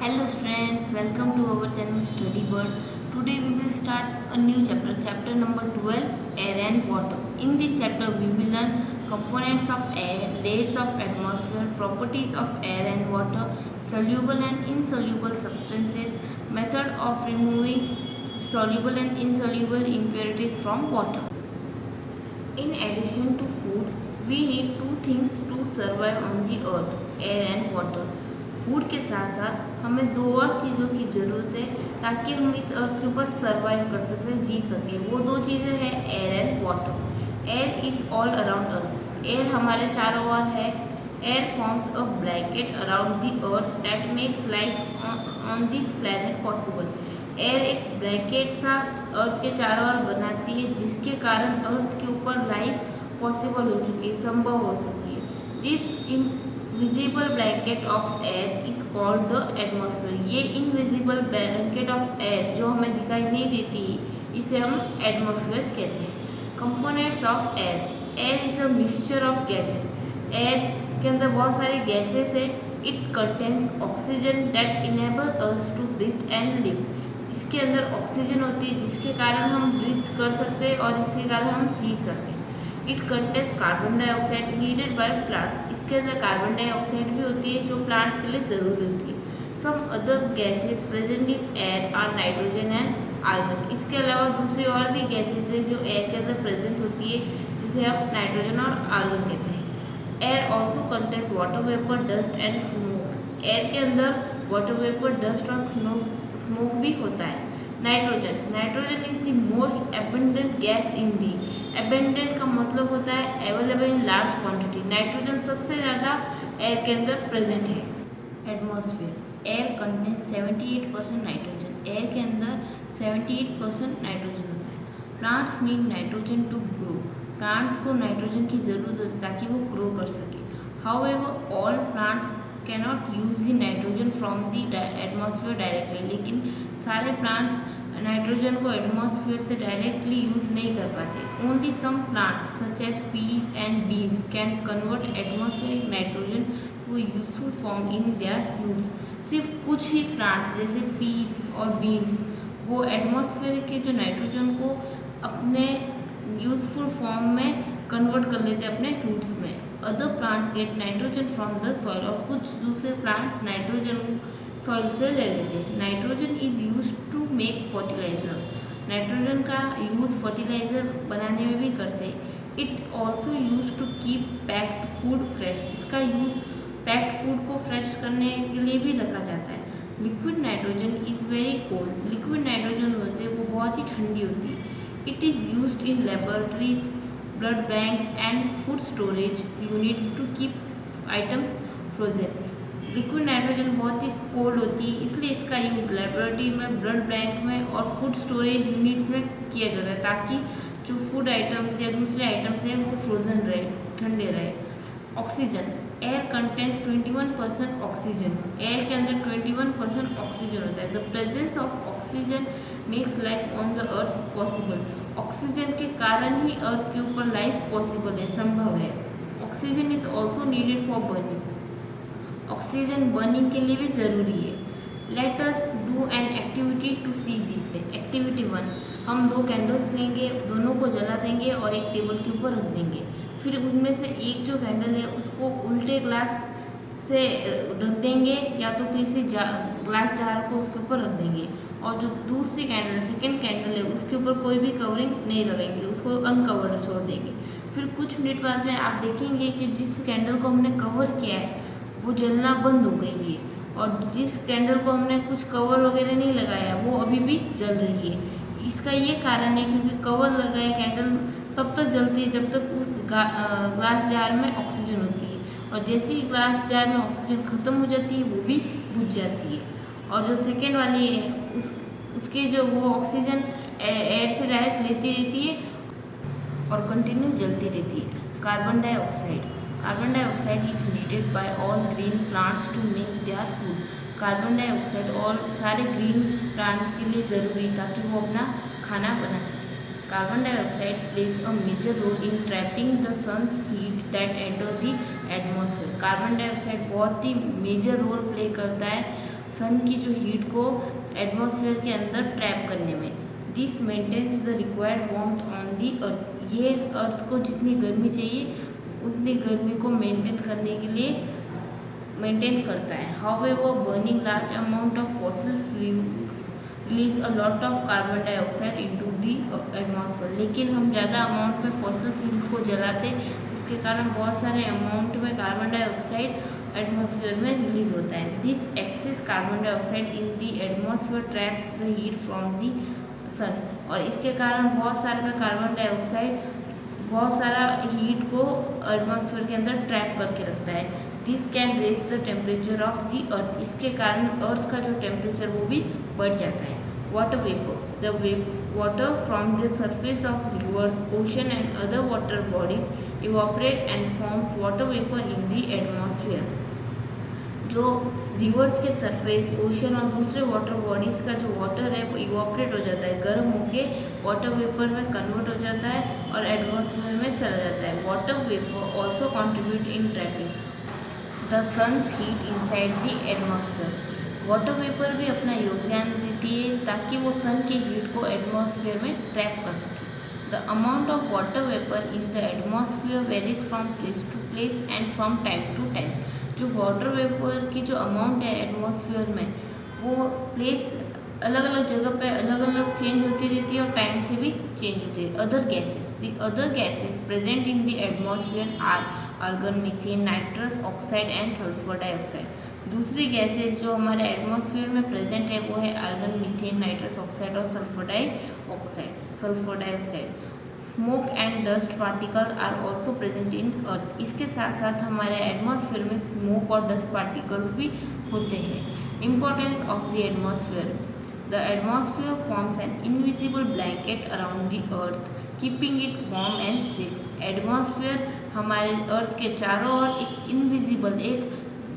Hello students, welcome to our channel Study Bird. Today we will start a new chapter, chapter number 12, Air and Water. In this chapter we will learn components of air, layers of atmosphere, properties of air and water, soluble and insoluble substances, method of removing soluble and insoluble impurities from water. In addition to food, we need two things to survive on the earth, air and water. Food के साथ साथ हमें दो और चीज़ों की ज़रूरत है ताकि हम इस अर्थ के ऊपर सर्वाइव कर सकें, जी सकें। वो दो चीज़ें हैं air and water. Air is all around us. Air हमारे चारों ओर है। Air forms a blanket around the earth that makes life on this planet possible. Air एक ब्लैंकेट सा अर्थ के चारों ओर बनाती है जिसके कारण अर्थ के ऊपर लाइफ पॉसिबल हो चुकी है, संभव हो सकी है। This visible blanket of air is called the atmosphere. ये इनविजिबल ब्लैंकेट ऑफ एयर जो हमें दिखाई नहीं देती, इसे हम एटमॉस्फेयर कहते हैं। Components of air. Air is a mixture of gases. Air के अंदर बहुत सारे गैसेस है। It contains oxygen that enable us to breathe and live. इसके अंदर ऑक्सीजन होती है जिसके कारण हम ब्रीथ कर सकते हैं और इसके कारण हम जी सकते हैं। It contains carbon dioxide needed by plants. इसके अंदर कार्बन डाइऑक्साइड भी होती है जो प्लांट्स के लिए ज़रूरी होती है। Some other gases present in air are nitrogen and argon. इसके अलावा दूसरी और भी गैसेस है जो एयर के अंदर प्रेजेंट होती है जिसे हम नाइट्रोजन और आर्गन कहते हैं। Air also contains water vapour, dust and smoke. Air के अंदर वाटर वेपर, डस्ट और स्मोक भी होता है। Nitrogen. Nitrogen is the most abundant gas in the. Abundant का मतलब होता है available in large quantity. Nitrogen सबसे ज़्यादा एयर के अंदर प्रेजेंट है। Atmosphere. Air contains 78% nitrogen. Air के अंदर 78% नाइट्रोजन होता है। Plants need nitrogen to grow. Plants को नाइट्रोजन की ज़रूरत होती है ताकि वो ग्रो कर सके। However all plants cannot use the nitrogen from the atmosphere directly. लेकिन सारे प्लांट्स नाइट्रोजन को एटमॉस्फेयर से डायरेक्टली यूज़ नहीं कर पाते। Only some plants such as peas and beans can convert atmospheric nitrogen to useful form in their roots. सिर्फ कुछ ही प्लांट्स जैसे पीज और बीन्स वो एटमॉस्फेयर के जो नाइट्रोजन को अपने यूजफुल फॉर्म में कन्वर्ट कर लेते हैं अपने रूट्स में। Other plants get nitrogen from the soil. और कुछ दूसरे प्लांट्स नाइट्रोजन सॉइल से ले लेते हैं। Nitrogen is use to make fertiliser. Nitrogen का यूज़ फर्टिलाइजर बनाने में भी करते हैं। It also use to keep packed food fresh. इसका यूज़ पैक्ड फूड को फ्रेश करने के लिए भी रखा जाता है। Liquid nitrogen is very cold. Liquid nitrogen होती है वो बहुत ही ठंडी होती है। It is use in laboratories, blood banks and food storage units to keep items frozen. Liquid nitrogen बहुत ही कोल्ड होती है इसलिए इसका यूज़ लेबोरेटरी में, ब्लड बैंक में और फूड स्टोरेज यूनिट्स में किया जाता है ताकि जो फूड आइटम्स या दूसरे आइटम्स हैं वो फ्रोजन रहे, ठंडे रहे। Oxygen. Air contains 21% oxygen. Air के अंदर 21% ऑक्सीजन होता है। The presence of oxygen makes life on the earth possible. Oxygen के कारण ही अर्थ के ऊपर लाइफ पॉसिबल है, संभव है। Oxygen is also needed for burning. Oxygen burning के लिए भी ज़रूरी है। Let us do an activity to see this. Activity 1, हम दो कैंडल्स लेंगे, दोनों को जला देंगे और एक टेबल के ऊपर रख देंगे। फिर उनमें से एक जो कैंडल है उसको उल्टे ग्लास से रख देंगे या तो किसी ग्लास जार को उसके ऊपर रख देंगे और जो दूसरी कैंडल, सेकेंड कैंडल है, उसके ऊपर कोई भी कवरिंग नहीं लगाएंगे, उसको अनकवर्ड छोड़ देंगे। फिर कुछ मिनट बाद में आप देखेंगे कि जिस कैंडल को हमने कवर किया है वो जलना बंद हो गई है और जिस कैंडल को हमने कुछ कवर वगैरह नहीं लगाया वो अभी भी जल रही है। इसका ये कारण है क्योंकि कवर लगाए कैंडल तब तक जलती है जब तक उस ग्लास जार में ऑक्सीजन होती है और जैसे ही ग्लास जार में ऑक्सीजन ख़त्म हो जाती है वो भी बुझ जाती है। और जो सेकेंड वाली है उसके जो वो ऑक्सीजन एयर से डायरेक्ट लेती रहती है और कंटिन्यू जलती रहती है। Carbon dioxide. Carbon dioxide is needed by all green plants to make their food. Carbon dioxide और सारे ग्रीन प्लांट्स के लिए ज़रूरी ताकि वो अपना खाना बना सके। Carbon dioxide plays a major role in trapping the sun's heat that enter the atmosphere. Carbon dioxide बहुत ही मेजर रोल प्ले करता है सन की जो हीट को एटमॉस्फेयर के अंदर ट्रैप करने में। This maintains the required warmth on the earth, ये अर्थ को जितनी गर्मी चाहिए उतनी गर्मी को मेंटेन करने के लिए मेंटेन करता है। However burning large amount of fossil fuels release a lot of carbon dioxide into the atmosphere, लेकिन हम ज़्यादा अमाउंट में फॉसिल फ्यूल्स को जलाते, उसके कारण बहुत सारे अमाउंट में कार्बन डाइऑक्साइड एटमॉस्फेयर में रिलीज होता है। This excess carbon dioxide in the atmosphere traps the heat from the sun, और इसके कारण बहुत सारे कार्बन डाइऑक्साइड बहुत सारा हीट को एटमॉस्फेयर के अंदर ट्रैप करके रखता है। This can raise the temperature of the earth, इसके कारण अर्थ का जो टेम्परेचर वो भी बढ़ जाता है। Water vapour, the water from the surface of rivers, ocean and other water bodies evaporate and forms water vapor in the atmosphere. जो रिवर्स के सरफेस, ओशन और दूसरे वाटर बॉडीज़ का जो वाटर है वो इवापोरेट हो जाता है, गर्म होके वाटर वेपर में कन्वर्ट हो जाता है और एटमॉस्फेयर में चला जाता है। Water vapour also contribute in trapping the sun's heat inside the atmosphere, water vapour भी अपना योगदान देती है ताकि वो सन की हीट को एटमॉस्फेयर में ट्रैप कर सके। The amount of water vapour in the atmosphere varies from place to place and from time to time, जो वाटर वेपर की जो अमाउंट है एटमॉस्फेयर में वो प्लेस अलग अलग जगह पे अलग अलग चेंज होती रहती है और टाइम से भी चेंज होती है। Other gases present in the atmosphere are argon, methane, nitrous oxide and sulphur dioxide. दूसरी गैसेस जो हमारे एटमॉस्फेयर में प्रेजेंट है वो है आर्गन, मीथेन, नाइट्रस ऑक्साइड और sulphur dioxide. Smoke and dust particle are also present in earth, इसके साथ साथ हमारे एटमॉस्फेयर में स्मोक और डस्ट पार्टिकल्स भी होते हैं। Importance of the atmosphere, the atmosphere forms an invisible blanket around the earth keeping it warm and safe. Atmosphere हमारे अर्थ के चारों ओर एक इनविजिबल, एक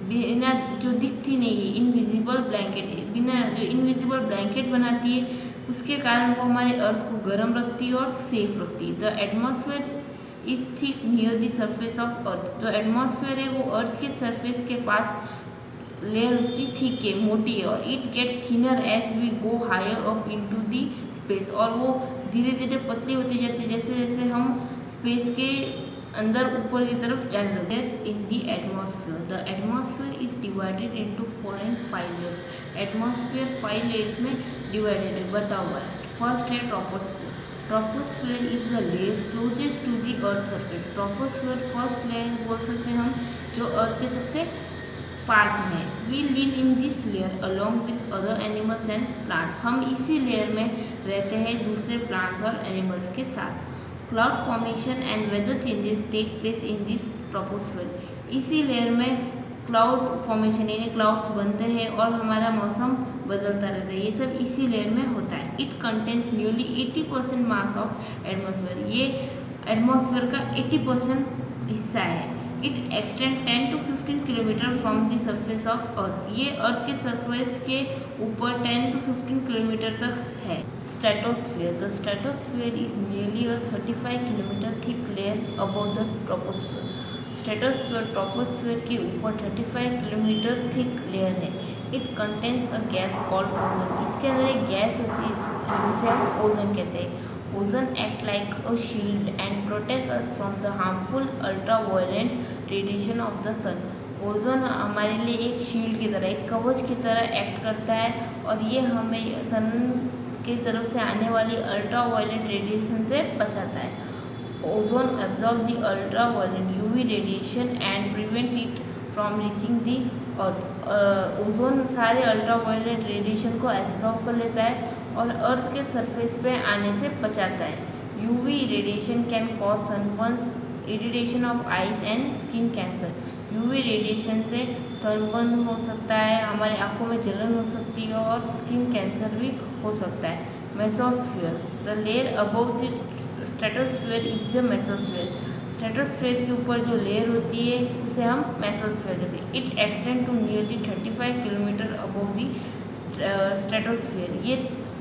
बिना जो दिखती नहीं है इनविजिबल ब्लैंकेट, बिना जो इनविजिबल ब्लैंकेट बनाती है, उसके कारण वो हमारे अर्थ को गर्म रखती है और सेफ रखती है। The atmosphere is thick near the surface of earth, जो एटमॉस्फेयर है वो अर्थ के सरफेस के पास लेयर उसकी थिक है, मोटी है, और it get thinner as we go higher up into the space, और वो धीरे धीरे पतली होती जाती है जैसे जैसे हम स्पेस के अंदर ऊपर की तरफ जाने लगते हैं। In the atmosphere is divided into 4 and 5 layers। Atmosphere 5 layers में डिवाइडेड है, बटा हुआ है। फर्स्ट है troposphere. Troposphere is a layer closest to the earth surface. Troposphere first layer बोल सकते हैं हम जो अर्थ के सबसे पास में है। We live in this layer along with other animals and plants, हम इसी लेयर में रहते हैं दूसरे प्लांट्स और एनिमल्स के साथ। Cloud formation and weather changes take place in this troposphere, इसी लेयर में क्लाउड फॉर्मेशन यानी क्लाउड्स बनते हैं और हमारा मौसम बदलता रहता है, ये सब इसी लेयर में होता है। It contains nearly 80% mass of atmosphere, ये एटमॉस्फेयर का 80% हिस्सा है। It extend 10 to 15 kilometre from the surface of earth, ये अर्थ के सरफेस के ऊपर 10 to 15 किलोमीटर तक है। Stratosphere, the stratosphere is nearly a 35 kilometre thick layer above the troposphere. Stratosphere troposphere के ऊपर 35 किलोमीटर थिक लेयर है। It contains a gas called ozone, इसके अंदर एक गैस होती है जिसे हम ओजोन कहते हैं। Ozone act like a shield and protect us from the harmful ultraviolet radiation of the sun। Ozone हमारे लिए एक शील्ड की तरह, एक कवच की तरह एक्ट करता है और ये हमें सन की तरफ से आने वाली अल्ट्रावायलेट रेडिएशन से बचाता है। Ozone absorb the ultraviolet UV radiation and prevent it from reaching the earth. Ozone सारे अल्ट्रावायलेट रेडिएशन को एब्जॉर्ब कर लेता है और अर्थ के सरफेस पे आने से बचाता है। UV radiation can cause sunburns, irritation of eyes and skin cancer. UV radiation से सनबर्न हो सकता है, हमारी आंखों में जलन हो सकती है और स्किन कैंसर भी हो सकता है। Mesosphere, the layer above the stratosphere is the mesosphere. Stratosphere के ऊपर जो लेयर होती है उसे हम मेसोस्फीयर कहते हैं। It extend to nearly 35 kilometre above the stratosphere, ये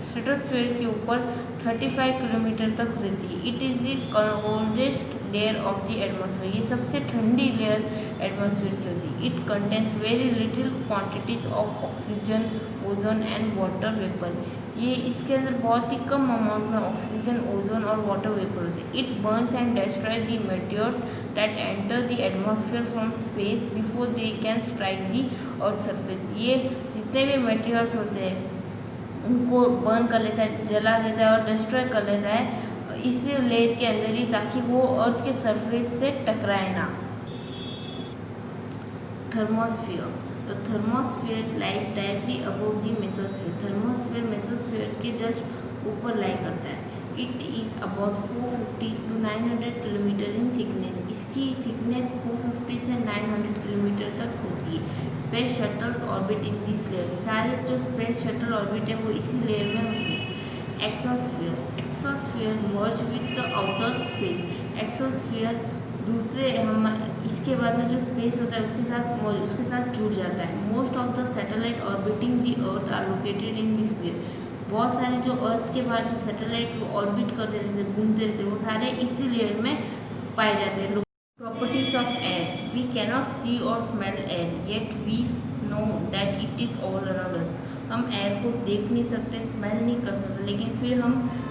स्ट्रेटोस्फीयर के ऊपर 35 किलोमीटर तक रहती है। It is the coldest layer of the atmosphere. ये सबसे ठंडी लेयर एटमॉस्फेयर की होती है। It contains very little quantities of oxygen, ozone and water vapour. ये इसके अंदर बहुत ही कम अमाउंट में ऑक्सीजन, ओजोन और वाटर वेपर होते हैं। It burns and destroy the meteors that enter the atmosphere from space before they can strike the earth surface. ये जितने भी मेटियोर्स होते हैं उनको बर्न कर लेता है, जला देता है और डिस्ट्रॉय कर लेता है इस लेयर के अंदर ही, ताकि वो अर्थ के सरफेस से टकराए ना। थर्मोस्फियर। तो thermosphere lies directly above the mesosphere. Thermosphere mesosphere के जस्ट ऊपर लाई करता है। It is about 450 to 900 kilometre in thickness. इसकी थिकनेस 450 से 900 किलोमीटर तक होती है। Space shuttles orbit in this layer. सारे जो स्पेस शटल ऑर्बिट है वो इसी लेयर में होती है। Exosphere. Exosphere merge with the outer space. Exosphere दूसरे हम इसके बाद में जो स्पेस होता है उसके साथ जुड़ जाता है। Most of the satellite orbiting the earth are located in this layer. बहुत सारे जो अर्थ के बाद जो सैटेलाइट वो ऑर्बिट करते रहते हैं, घूमते रहते हैं, वो सारे इसी लेयर में पाए जाते हैं। Properties of air. We cannot see और smell air, yet we know that it is all around us. हम एयर को देख नहीं सकते, स्मेल नहीं कर सकते, लेकिन फिर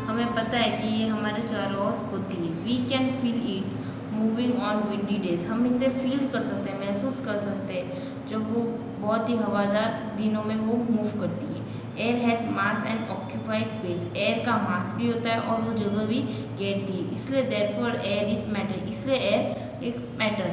हमें पता है कि ये हमारे चारों ओर होती है। We can feel it moving on windy days. हम इसे फील कर सकते हैं, महसूस कर सकते हैं जब वो बहुत ही हवादार दिनों में वो मूव करती है। Air has mass and occupy space. Air का मास भी होता है और वो जगह भी घेरती है, इसलिए देयरफॉर एयर इज मैटर। इसलिए एयर एक मैटर